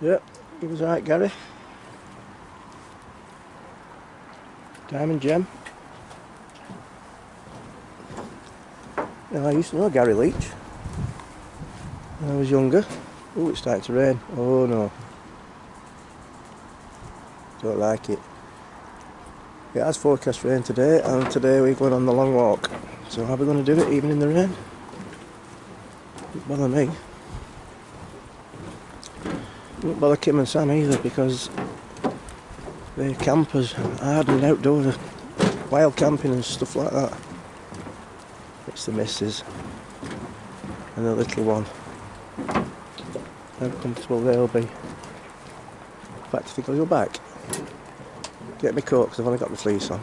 Yep, he was right, Gary. Diamond gem. Now, I used to know Gary Leach when I was younger. Oh, it's starting to rain. Oh no. Don't like it. It has forecast rain today, and today we're going on the long walk. So how are we going to do it even in the rain? Don't bother me. Don't bother Kim and Sam either, because they're campers, hardened outdoor, wild camping and stuff like that. It's the missus and the little one. How comfortable they'll be. In fact, I think I'll go back. Get my coat because I've only got the fleece on.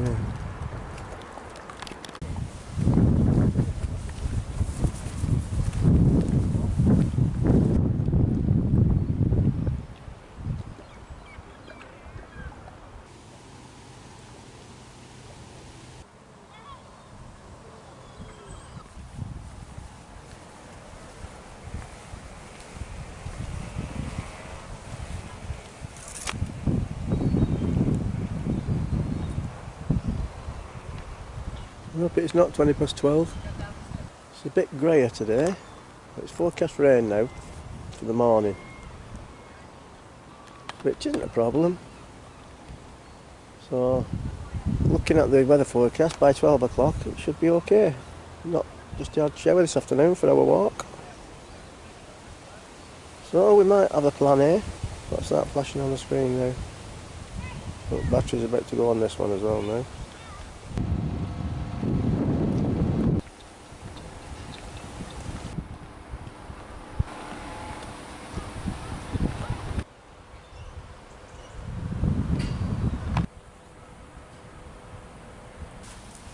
Yeah. I hope it's not 20 past 12. It's a bit greyer today. It's forecast rain now for the morning, which isn't a problem. So, looking at the weather forecast, by 12 o'clock it should be okay. Not just a hard shower this afternoon for our walk. So we might have a plan A. What's that flashing on the screen now? Oh, battery's about to go on this one as well now.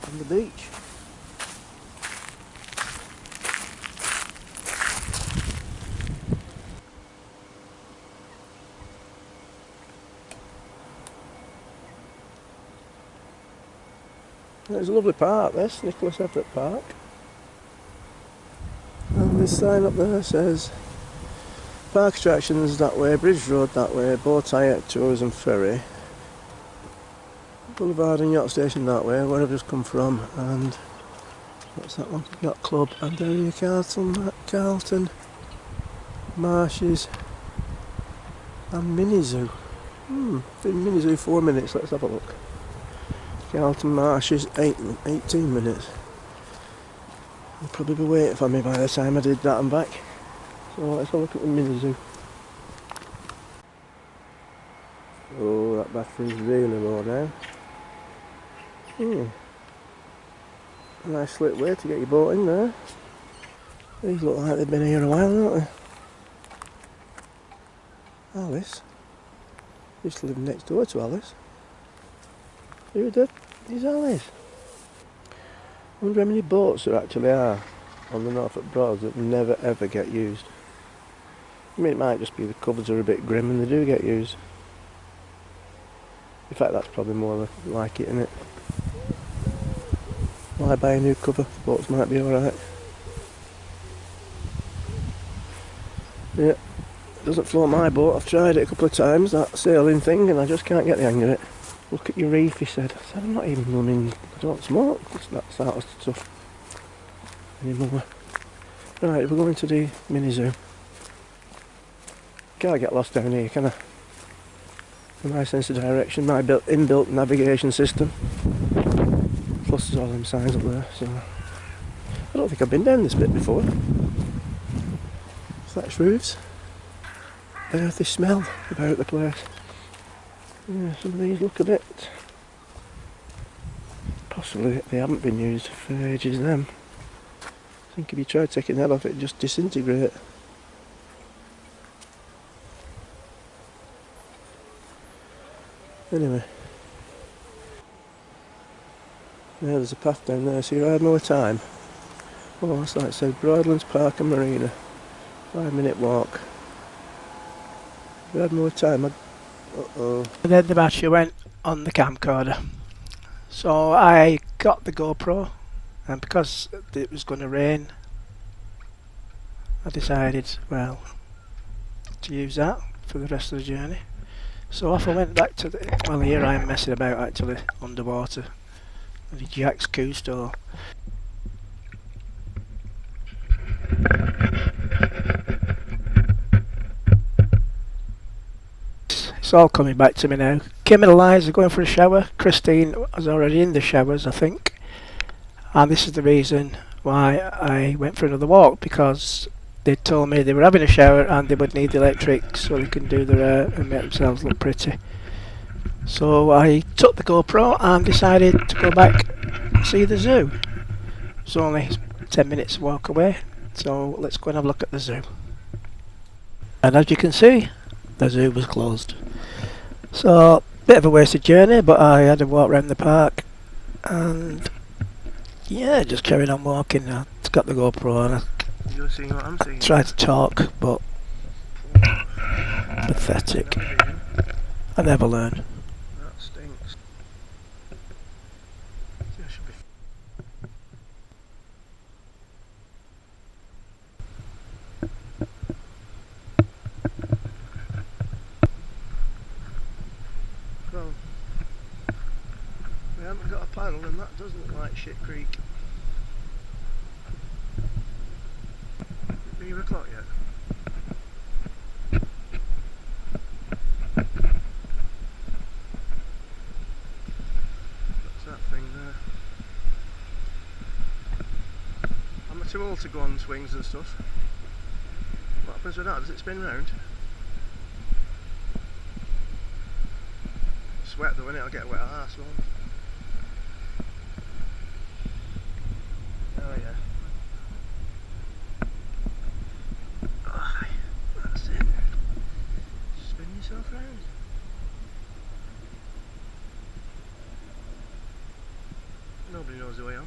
On the beach. It's a lovely park, this, Nicholas Everett Park. And this sign up there says park attractions that way, Bridge Road that way, boat hire, tours and ferry. Boulevard and Yacht Station that way, where I've just come from, and what's that one? Yacht Club, and down here Carlton, Marshes and Mini Zoo. Been Mini Zoo 4 minutes, let's have a look. Oulton Marshes 18 minutes. They'll probably be waiting for me by the time I did that and back. So let's have a look at the Mini Zoo. Oh, that battery's really low now. A nice slick way to get your boat in there. These look like they've been here a while, don't they? Alice. Used to live next door to Alice. Who did? Is Alice? I wonder how many boats there actually are on the Norfolk Broads that never ever get used. I mean, it might just be the covers are a bit grim and they do get used. In fact, that's probably more like it, isn't it? Why buy a new cover? Boats might be alright. Yeah, it doesn't float my boat. I've tried it a couple of times, that sailing thing, and I just can't get the hang of it. Look at your reef, he said. I said, I'm not even blooming, I don't smoke that sort of stuff anymore. Right, we're going to the Mini Zoo. Can't get lost down here, can I? For my sense of direction, my inbuilt navigation system. Plus there's all them signs up there, so... I don't think I've been down this bit before. Thatched roofs. Earthy smell about the place. Yeah, some of these look a bit... Possibly they haven't been used for ages them. I think if you try taking that off it'd just disintegrate. Anyway. Yeah, there's a path down there, so you had more time. Oh, that's like it said, Broadlands Park and Marina. 5-minute walk. If you had more time, uh-oh. And then the battery went on the camcorder. So I got the GoPro, and because it was going to rain, I decided, well, to use that for the rest of the journey. So off I went back to the, well, here I am messing about actually underwater. The Jack's Cousteau. It's all coming back to me now. Kim and Eliza are going for a shower. Christine was already in the showers, I think. And this is the reason why I went for another walk, because they told me they were having a shower and they would need the electric so they can do their hair and make themselves look pretty. So I took the GoPro and decided to go back and see the zoo. It's only 10 minutes walk away, so let's go and have a look at the zoo. And as you can see, the zoo was closed. So, bit of a wasted journey, but I had to walk around the park and yeah, just carried on walking. I got the GoPro and You're seeing what I'm seeing. tried to talk, but pathetic. I never learn. That stinks. See, I should be. Well, we haven't got a panel and that doesn't look like Shit Creek. Are you o'clock yet? What's that thing there? I'm too old to go on swings and stuff. What happens with that? Does it spin round? Sweat though, innit? I'll get a wet arse, won't I? Oh yeah. Aye, that's it. Spin yourself round. Nobody knows the way on.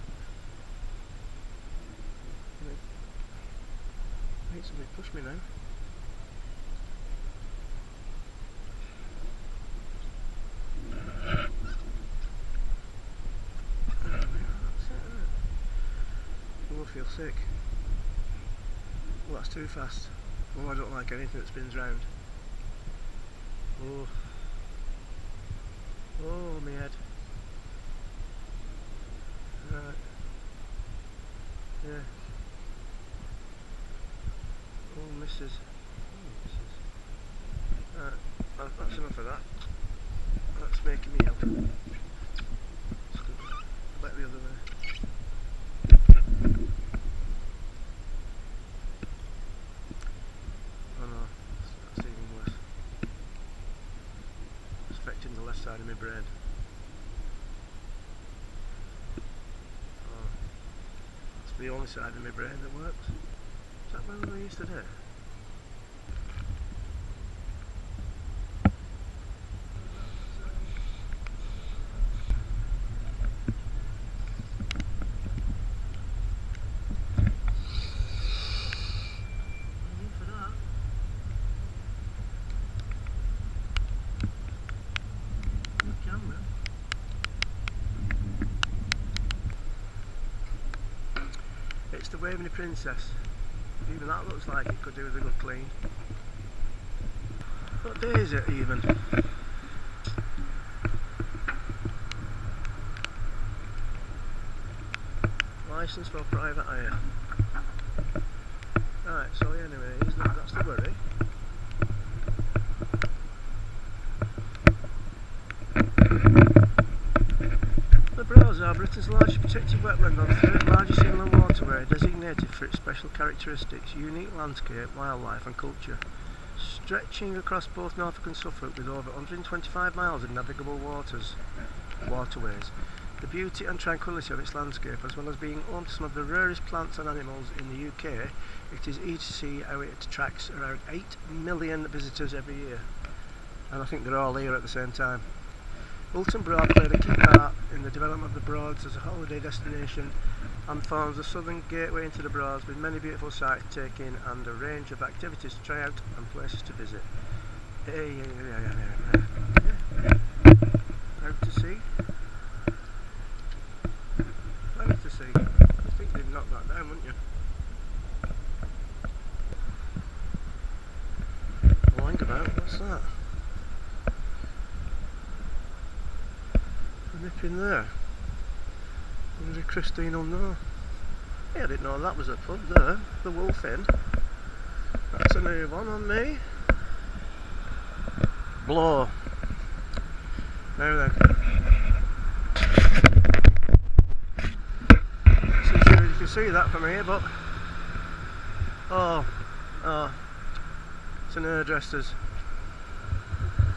I need somebody to push me now. I feel sick. Well, that's too fast. Well, I don't like anything that spins round. Oh. Oh, my head. Right. Yeah. Oh, missus. Oh, missus. Right. That's enough of that. That's making me ill. Let's go back the other way. Oh no, that's even worse. It's affecting the left side of my brain. Oh, it's the only side of my brain that works. Is that where we were yesterday? It's the Waveney Princess. Even that looks like it could do with a good clean. What day is it even? Licence for private hire. Right, so anyway, that's the worry. The Broads are Britain's largest protected wetland and third largest inland waterway, designated for its special characteristics, unique landscape, wildlife and culture. Stretching across both Norfolk and Suffolk with over 125 miles of navigable waterways. The beauty and tranquility of its landscape, as well as being home to some of the rarest plants and animals in the UK, it is easy to see how it attracts around 8 million visitors every year. And I think they're all here at the same time. Oulton Broad played a key part in the development of the Broads as a holiday destination and forms the southern gateway into the Broads, with many beautiful sights to take in and a range of activities to try out and places to visit. Out to sea. Plenty to see. I think you'd knock that down, wouldn't you? Flipping there. Maybe Christine will know. Yeah, I didn't know that was a pub there. The Wolf Inn. That's a new one on me. Blow. Now then. Not sure you can see that from here, but oh, it's an hairdresser's.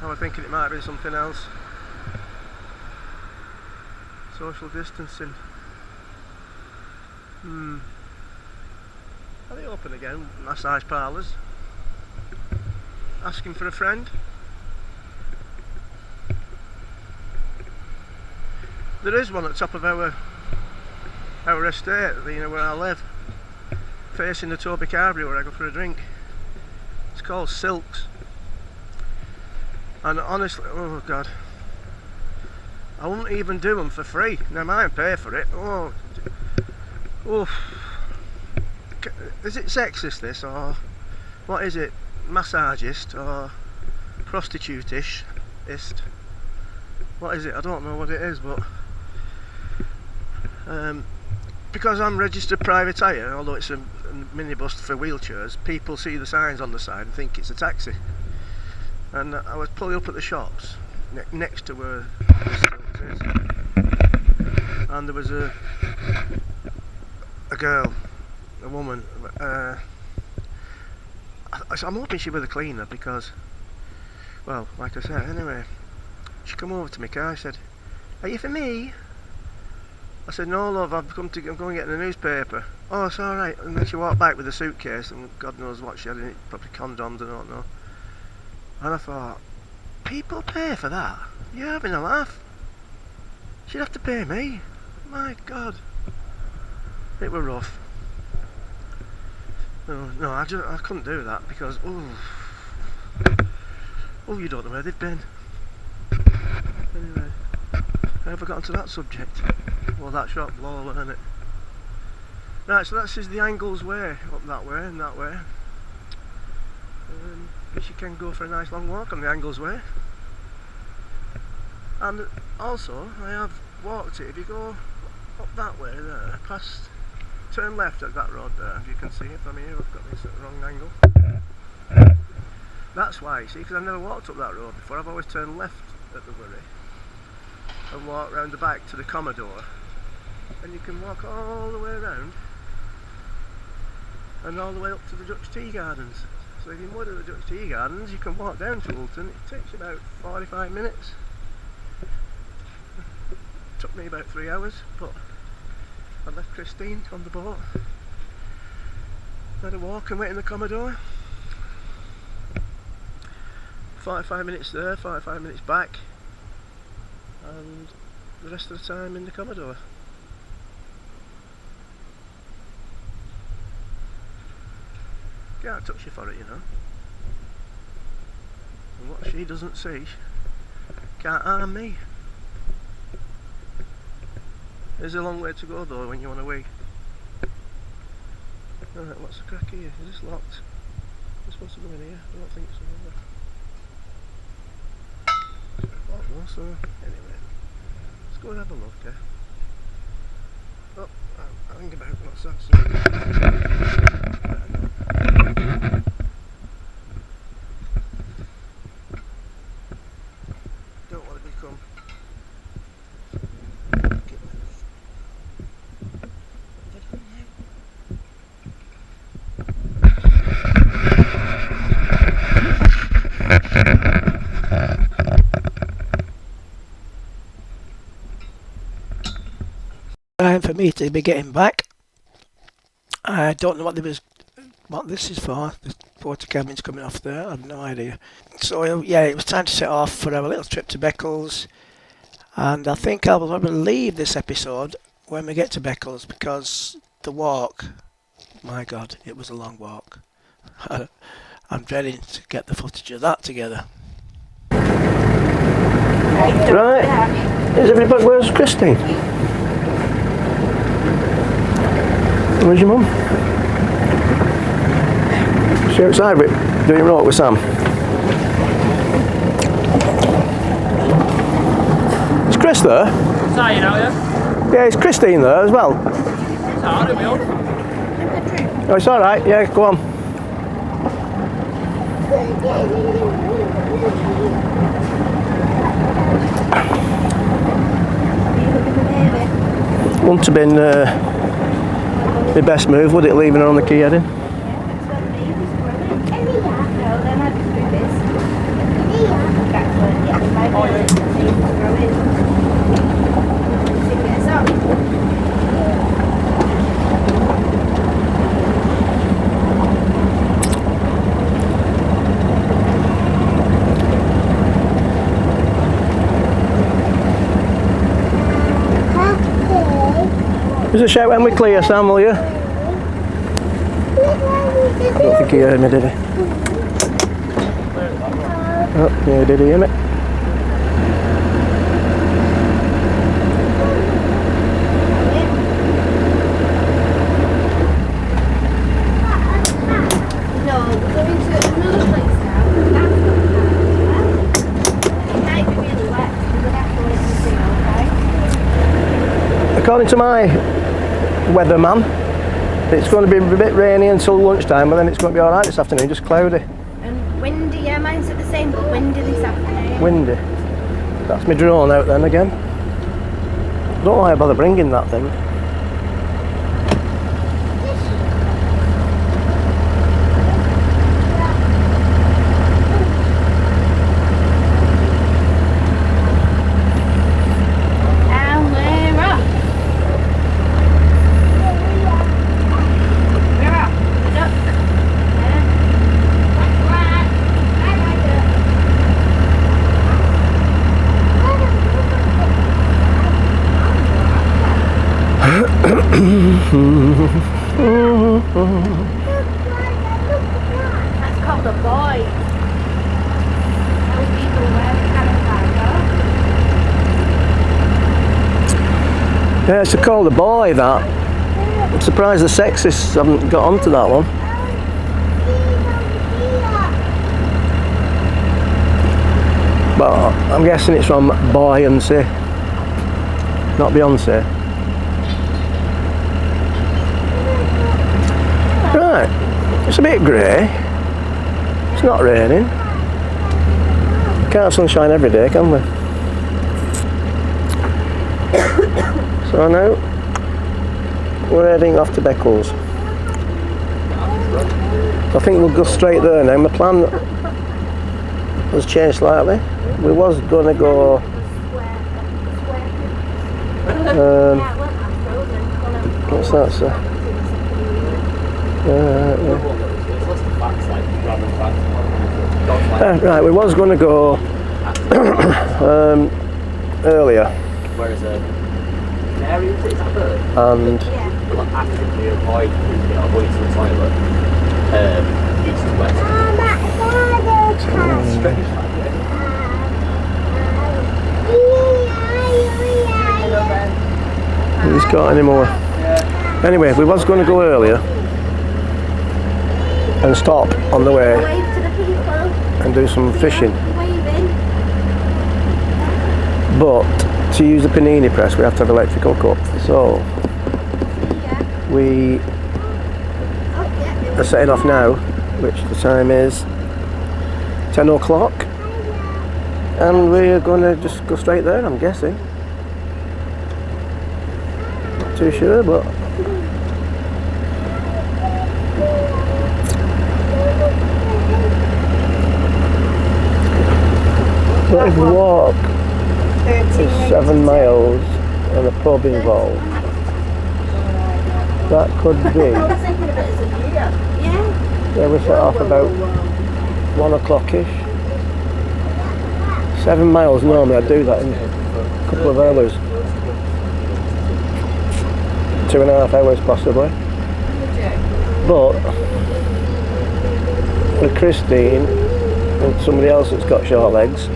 I was thinking it might be something else. Social distancing. Are they open again? Massage parlours. Asking for a friend. There is one at the top of our estate, you know, where I live, facing the Toby Carberry where I go for a drink. It's called Silks. And honestly, oh God, I wouldn't even do them for free. Now, I might pay for it. Oh, is it sexist this, or what is it? Massagist or prostitute-ish? What is it? I don't know what it is, but because I'm registered private hire, although it's a minibus for wheelchairs, people see the signs on the side and think it's a taxi. And I was pulling up at the shops next to where the Stilts is, and there was a girl, a woman. I'm hoping she was a cleaner because, well, like I said, anyway, she come over to my car. She said, "Are you for me?" I said, "No, love, I'm going to get the newspaper." "Oh, it's all right." And then she walked back with a suitcase, and God knows what she had in it, probably condoms, I don't know. And I thought, people pay for that? You're having a laugh. She'd have to pay me. My God. It were rough. No, I couldn't do that because, you don't know where they've been. Anyway, how have I got onto that subject? Well, that shop, Lola, isn't it? Right, so that's the Angles Way, up that way and that way. Which you can go for a nice long walk on the Angles Way. And also, I have walked it. If you go up that way there, turn left at that road there, if you can see it from here. I've got this at the wrong angle. That's why, you see, because I've never walked up that road before. I've always turned left at the Wirry and walk round the back to the Commodore, and you can walk all the way around and all the way up to the Dutch Tea Gardens. So if you mud at the Dutch Tea Gardens, you can walk down to Oulton. It takes you about 45 minutes. It took me about 3 hours, but I left Christine on the boat. Had a walk and wait in the Commodore. 45 minutes there, 45 minutes back, and the rest of the time in the Commodore. Can't touch you for it, you know. And what she doesn't see can't harm me. There's a long way to go though when you want to wee. Alright, what's the crack here? Is this locked? Am I supposed to go in here? I don't think so. Locked though, so anyway. Let's go and have a look, eh? Oh, I think about what's that? Don't want to become time for me to be getting back. I don't know what this is for. The porter cabin's coming off there. I have no idea. So yeah, it was time to set off for our little trip to Beccles, and I think I'll probably leave this episode when we get to Beccles because the walk, my God, it was a long walk. I'm dreading to get the footage of that together. right. Is everybody? Where's Christine? Where's your mum? She outside doing rock with Sam. Is Chris there? Sorry, you know, yeah? Yeah, is Christine there as well? It's hard, it'll be on. Oh, it's alright, yeah, go on. Wouldn't have been my best move, would it, leaving her on the quay heading? Give us a shout when we clear, Sam, will you? I don't think he heard me, did he? Oh, yeah, did he hear me? No, we're going to another place now. That's not it might be really wet, so we'll have to wait and see, okay? According to my weatherman, it's going to be a bit rainy until lunchtime, but then it's going to be alright this afternoon, just cloudy. And windy, yeah, mine's at the same, but windy this afternoon. Windy. That's my drone out then again. Don't know why I bother bringing that thing. That's called a boy. Those people wear the Yeah, it's called a boy, that. I'm surprised the sexists haven't got onto that one. But I'm guessing it's from buoyancy, not Beyonce. Right, it's a bit grey. It's not raining. Can't have sunshine every day, can we? So now we're heading off to Beccles. I think we'll go straight there now. My plan has changed slightly. We was going to go what's that, sir? Right, we was going to go earlier. Where is it? Mary, is that bird? And Well, actively avoid, avoid to the toilet. East to west. Strange, that, he's got any more. Anyway, we was going to go earlier and stop on the way wave to the people. and do some fishing. Waving. But to use the panini press, we have to have electrical cup. So we are setting off now, which the time is 10 o'clock, and we're going to just go straight there, I'm guessing. Not too sure, but if we walk, it's 7 miles and a pub involved. That could be. Yeah, we set off about 1 o'clock-ish. 7 miles normally, I'd do that in a couple of hours. 2.5 hours possibly. But with Christine and somebody else that's got short legs,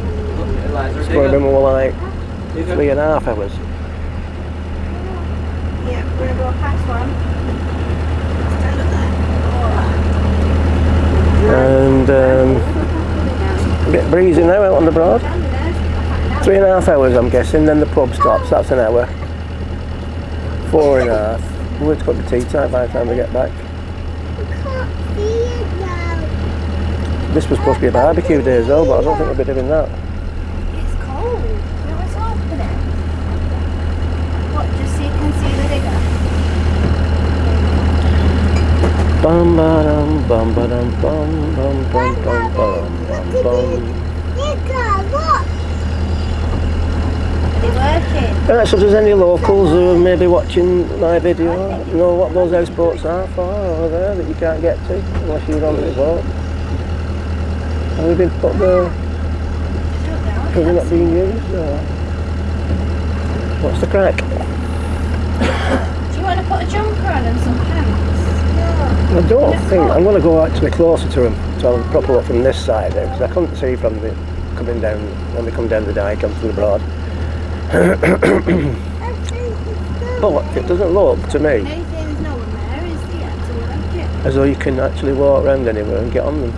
it's going to be more like 3.5 hours. Yeah, we're going to go past one. Stand up there. And a bit breezy now out on the Broad. 3.5 hours, I'm guessing. Then the pub stops. That's an hour. 4.5. Well, it's got to be tea time by the time we get back. This was supposed to be a barbecue day as well, but I don't think we'll be doing that. It's cold. You know what's happening? What, just so you can see the digger? Bum ba dum bum ba dum bum bum bum bum bum bum bum. Are they working? Right, so if there's any locals who are maybe watching my video, know what those houseboats are for over there that you can't get to unless you're on the boat. Have we been put there? Are they not being used? Or what's the crack? Do you want to put a jumper on and some pants? I don't think. I'm going to go actually closer to them to have a proper look from this side there because I couldn't see from the coming down when we come down the dike onto the broad. But it doesn't look to me There's no one there, is there, to work it? as though you can actually walk around anywhere and get on them.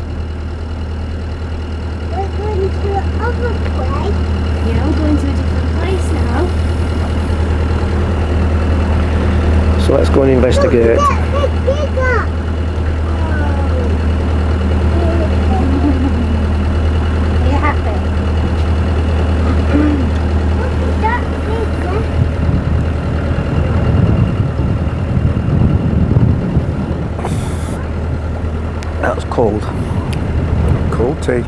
We're going to the other place. Yeah, we're going to a different place now. So let's go and investigate. Are you happy? That was cold. Cold tea.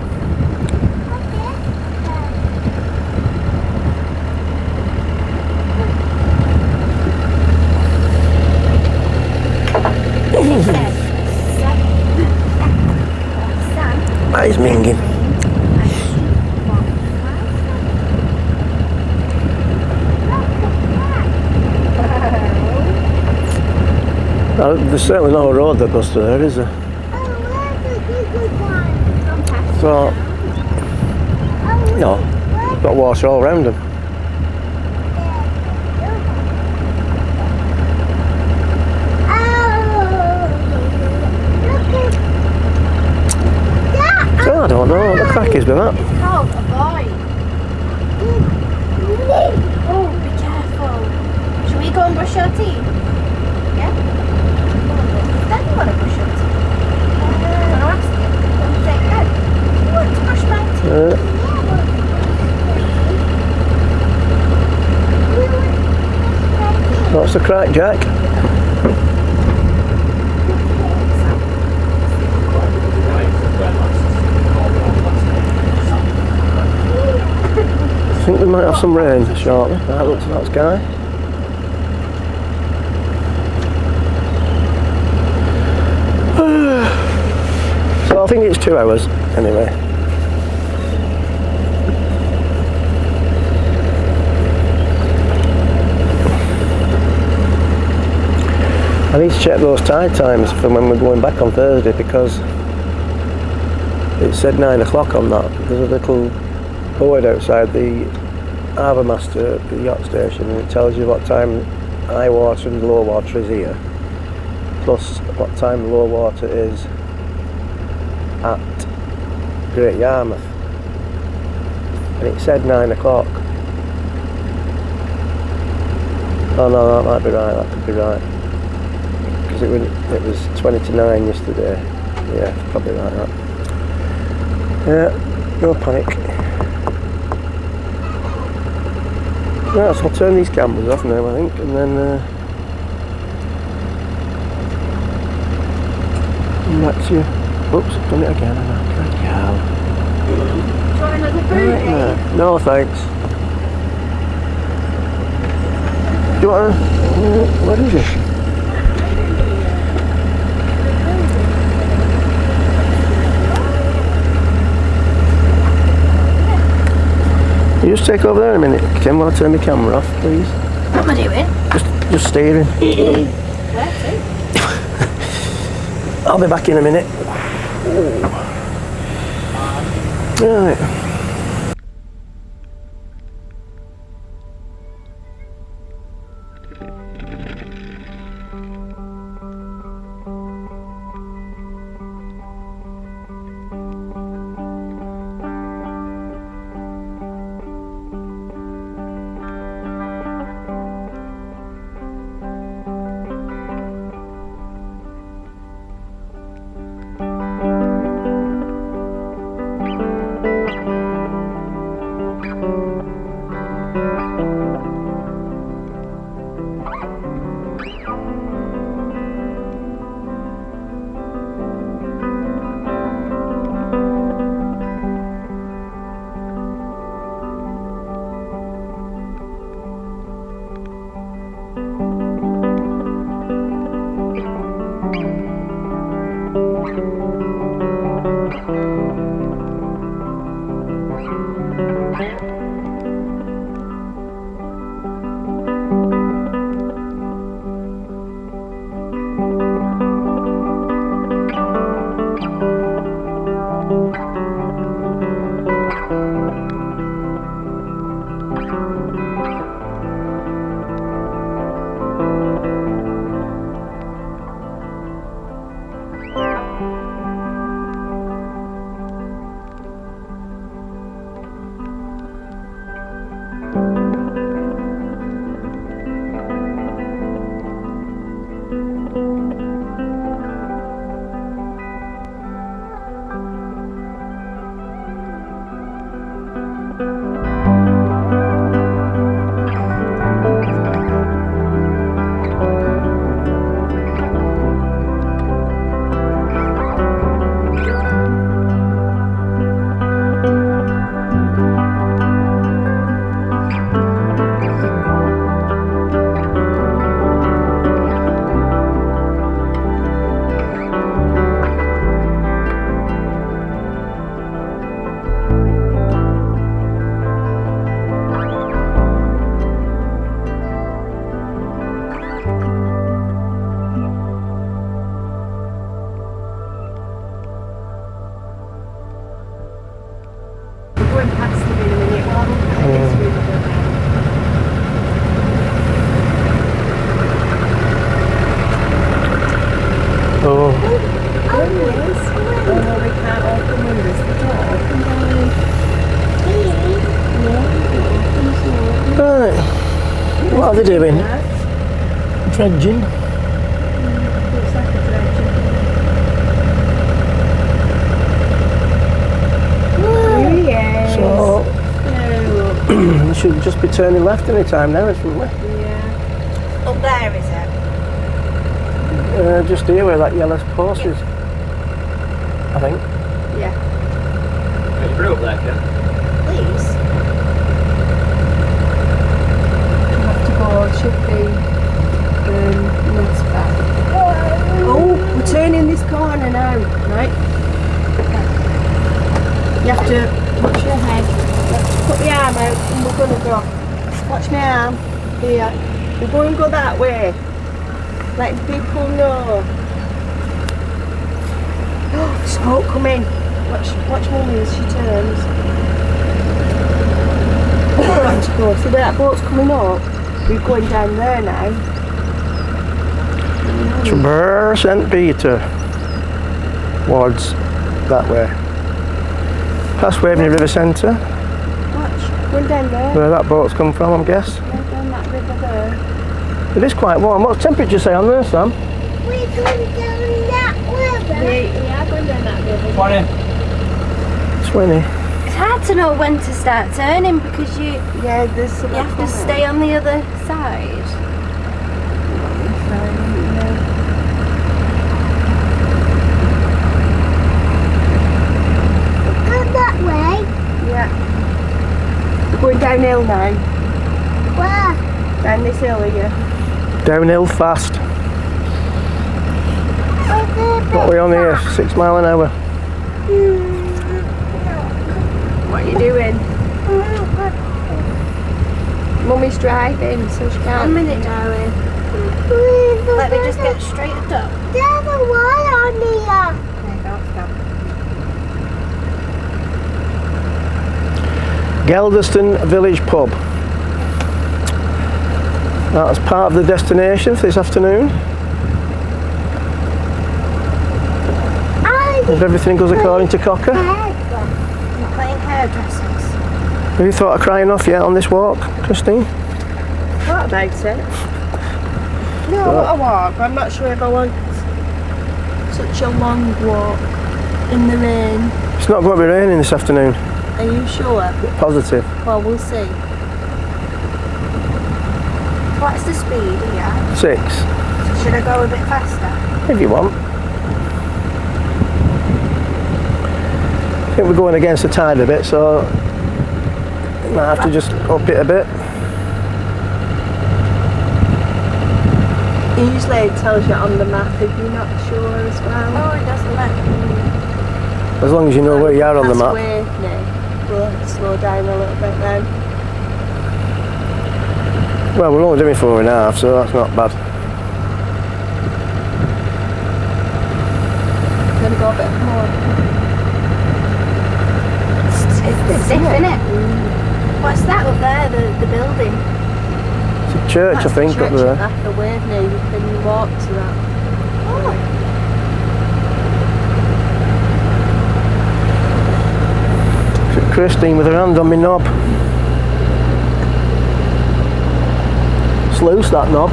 That is minging. There's certainly no road that goes to there, is there? So, no, got water all around them. So I don't know what the crack is with that. It's called a boy. Oh, be careful. Shall we go and brush our teeth? Yeah? Then you want to brush your teeth? I'm going to ask you. I'm say, oh, you want to brush my teeth? What's the crack, Jack? I think we might have some rain shortly. That looks at that sky. So I think it's 2 hours anyway. I need to check those tide times for when we're going back on Thursday because it said 9 o'clock on that. There's a little board outside the harbour master at the yacht station and it tells you what time high water and low water is here, plus what time low water is at Great Yarmouth, and it said 9 o'clock. Oh no, that might be right, that could be right, because it was 20 to 9 yesterday. Yeah, probably like that. Yeah, no panic. Right, so I'll turn these cameras off now, I think, and then back to you. Oops, I've done it again. Do you want another fruit? No, thanks. Do you want to... What is it? You just take over there a minute, Kim, while I turn my camera off, please. What am I doing? Just steering. Where to? I'll be back in a minute. Right. What are they doing? Dredging. Looks like a dredging. Here he is. So Oh, we should just be turning left any time now, shouldn't we? yeah. Up there, is it? Just here where that yellow post is. I think. Yeah. Hey, bring up there, Ken. Please. Should be this back. Oh, we're turning this corner now, right? You have to watch your head. Put the arm out and we're going to go. Watch my arm. Here. We're going to go that way. Let people know. Smoke coming. Watch Mummy as she turns. Got to go. See where that boat's coming up? We're going down there now. To St. Peter. Towards that way. Past Waveney River Centre. Watch, going down there. Where that boat's come from, I guess. Yeah, down that river there. It is quite warm. What's the temperature say on there, Sam? We're going down that river. We are going down that river. 20. It's hard to know when to start turning because you have to stay on the other side. Go that way. Yeah. We're going downhill now. Where? Down this hill here. Downhill fast. What are we on here? 6 miles an hour. What are you doing? Mummy's driving, so she can't. 1 minute, darling. Let me just get straightened up. There's a wire on here. There you go, stop. Gelderston Village Pub. That's part of the destination for this afternoon. If everything goes according to Cocker. You're playing hairdressers. Have you thought of crying off yet on this walk, Christine? What about it? No, I want a walk, but I'm not sure if I want such a long walk in the rain. It's not going to be raining this afternoon. Are you sure? Positive. Well, we'll see. What's the speed here? 6. So should I go a bit faster? If you want. I think we're going against the tide a bit, so might have to just up it a bit. Usually it tells you on the map if you're not sure as well. Oh, it doesn't let As long as you know where you are on the Past map. Waveney, we'll slow down a little bit then. Well, we're only doing 4.5, so that's not bad. Gonna go a bit more. It's the stiff, innit? What's that up there, the building? It's a church, That's I think, the up church there. at the Waveney, you can walk to that. Oh. Christine with her hand on my knob. It's loose, that knob.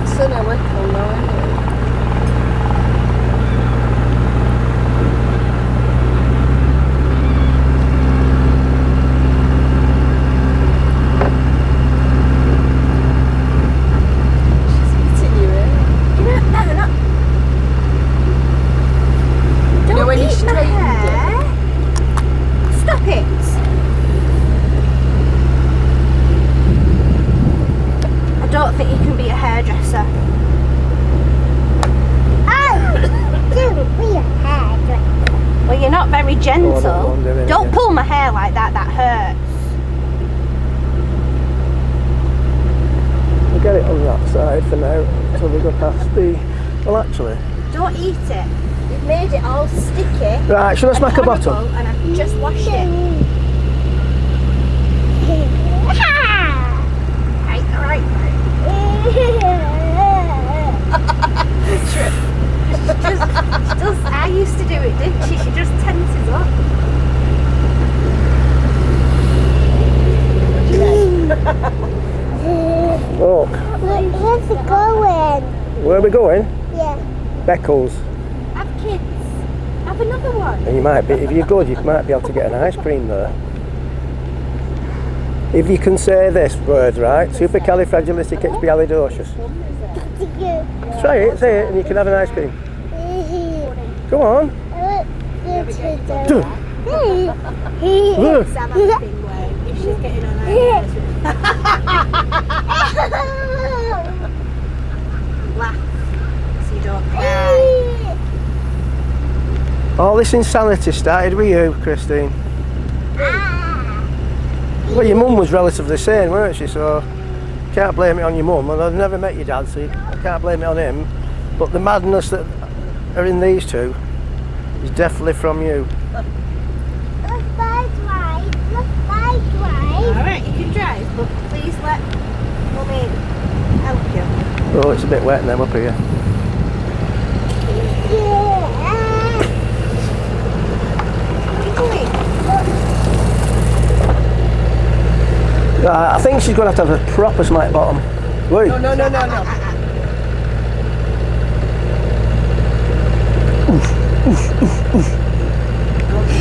It's in a Wickle now, isn't it? She's eating you, eh? You know, no, not. Don't know when you eat my straightened hair. Stop it. I don't think you can be a hairdresser. Oh, do be a hairdresser. Well, you're not very gentle. Oh, I don't want to do it Don't again. pull my hair like that. That hurts. We'll get it on that side for now until we go past the... Well, actually... Don't eat it. You've made it all sticky. Right, shall I and smack a bottom? horrible, And I've just washed it. Right. She does. I used to do it, didn't she? She just tenses up. Look, Where's it going? where are we going? Yeah. Beccles. Have kids. Have another one. And you might be, if you're good, you might be able to get an ice cream there. If you can say this word right, supercalifragilisticexpialidocious. Try it, say it, and you can have an ice cream. Go on. Sam has a thing where if she's getting on her nerves, laugh so you don't cry. All this insanity started with you, Christine. Well, your mum was relatively sane, weren't she? So can't blame it on your mum. And I've never met your dad, so I can't blame it on him. But the madness that are in these two is definitely from you. Alright, you can drive, but please let Mummy help you. Oh, it's a bit wet now up here. What are you doing? I think she's going to have a proper smack bottom. Wait. No.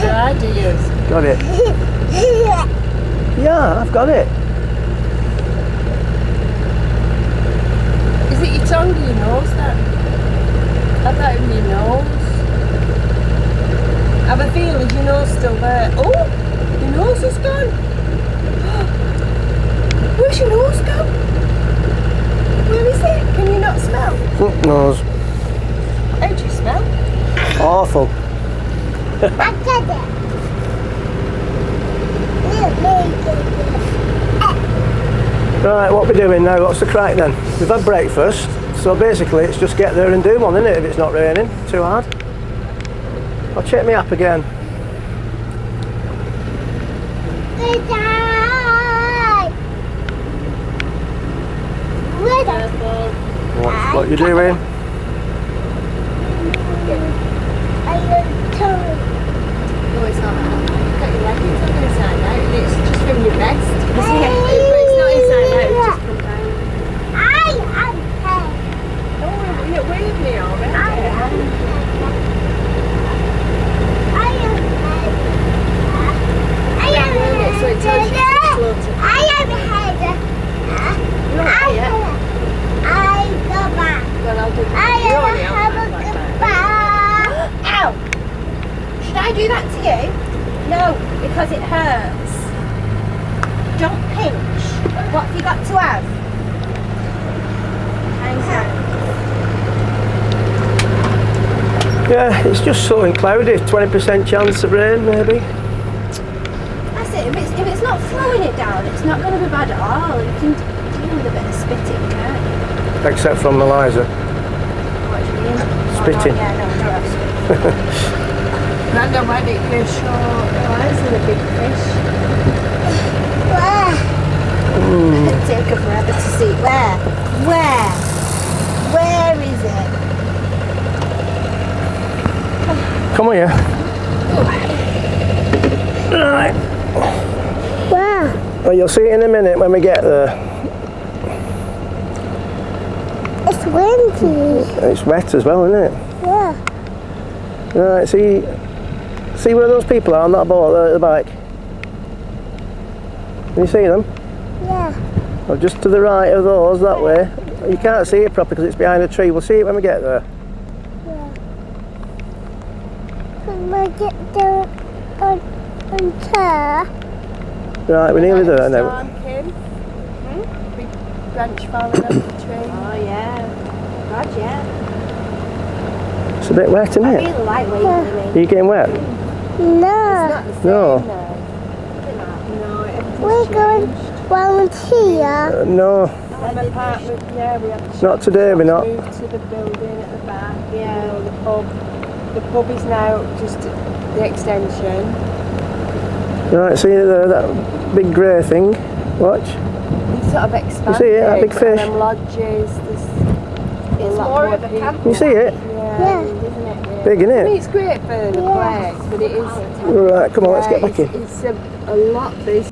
Good ideas. Got it. Yeah, I've got it. Is it your tongue or your nose then? Have that in your nose. Have a feel, is your nose still there? Oh, your nose is gone. Where's your nose go? Where is it? Can you not smell? Nose. How do you smell? Awful. Right, what we're doing now, what's the crack then? We've had breakfast, so basically it's just get there and do one, isn't it, if it's not raining too hard. I'll check my app again. What you doing? No, it's not. You've got your leggings on inside out. It's just from your vest. But it's not inside out, it's just come down. Don't worry, you're with me already. So it tells you to slow to Well, I'll do it. You already have that. Ow! Should I do that to you? No, because it hurts. Don't pinch. What have you got to have? Yeah, it's just so cloudy. 20% chance of rain, maybe. That's it. If it's not flowing it down, it's not going to be bad at all. You can deal with a bit of spitting, can't you? Except from Eliza. What do you mean? Spitting. Oh, no, yeah, no, don't have spitting. Random, why didn't you show Eliza the big fish? It'd take her forever to see. Where is it? Come on, yeah. Right. Wow. Well, you'll see it in a minute when we get there. It's windy. It's wet as well, isn't it? Yeah. Right, see where those people are on that boat there at the back? Can you see them? Yeah. Well, just to the right of those, that way. You can't see it properly because it's behind a tree. We'll see it when we get there. Yeah. Can I get there on chair? Right, we're nearly there now. Storm, Kim. Big branch falling off the tree. Oh yeah. God, yeah. It's a bit wet, isn't I it? really like waving Are you getting wet? No. Not the same No. now. No, everything's We're going changed. round here. No, An apartment, yeah, we have not today, we're not. moved to the building at the back. Yeah, the pub. The pub is now just the extension. Right, see there, that big grey thing? Watch. It's sort of expanded. see it, that big fish? And them lodges. It's more of a camp. You see it? Yeah, isn't it? Yeah. Big, isn't I mean, it? it's great for the place, but it is. Right, come on, let's get back in. It's a lot, but it's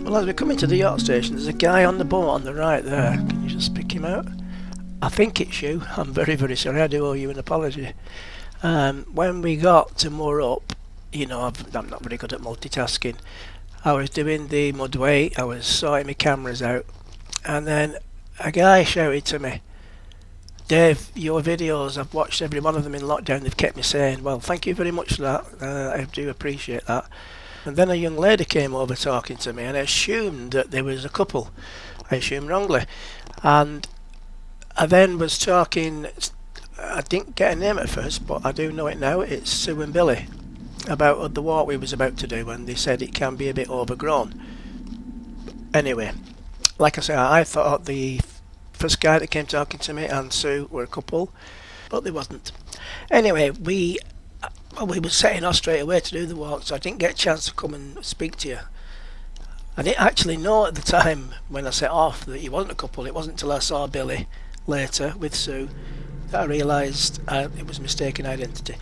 Well, as we come into the yacht station, there's a guy on the boat on the right there. Can you just pick him out? I think it's you. I'm very, very sorry. I do owe you an apology. When we got to moor up, you know, I'm not very good at multitasking. I was doing the mudway, I was sorting my cameras out, and then a guy shouted to me, "Dave, your videos, I've watched every one of them in lockdown, they've kept me sane." Well, thank you very much for that, I do appreciate that. And then a young lady came over talking to me, and I assumed that there was a couple. I assumed wrongly. And I then was talking, I didn't get a name at first, but I do know it now, it's Sue and Billy, about the walk we was about to do, and they said it can be a bit overgrown. Anyway, like I say, I thought the first guy that came talking to me and Sue were a couple, but they wasn't. Anyway, we were setting off straight away to do the walk, so I didn't get a chance to come and speak to you. I didn't actually know at the time when I set off that he wasn't a couple. It wasn't until I saw Billy later with Sue that I realised it was mistaken identity.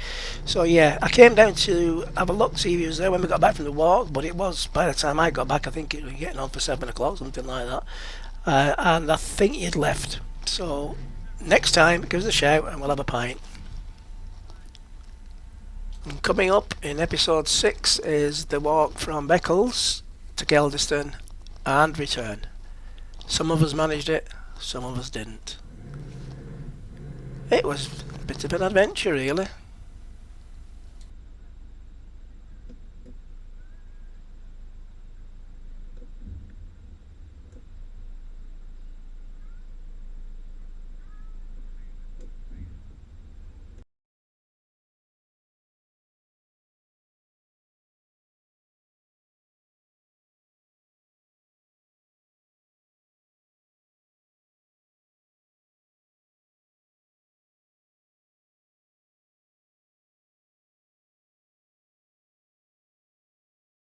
So yeah, I came down to have a look, see if he was there when we got back from the walk, but it was, by the time I got back, I think it was getting on for 7 o'clock, something like that, and I think he'd left. So next time, give us a shout and we'll have a pint. And coming up in episode 6 is the walk from Beccles to Geldeston and return. Some of us managed it, some of us didn't. It was a bit of an adventure, really.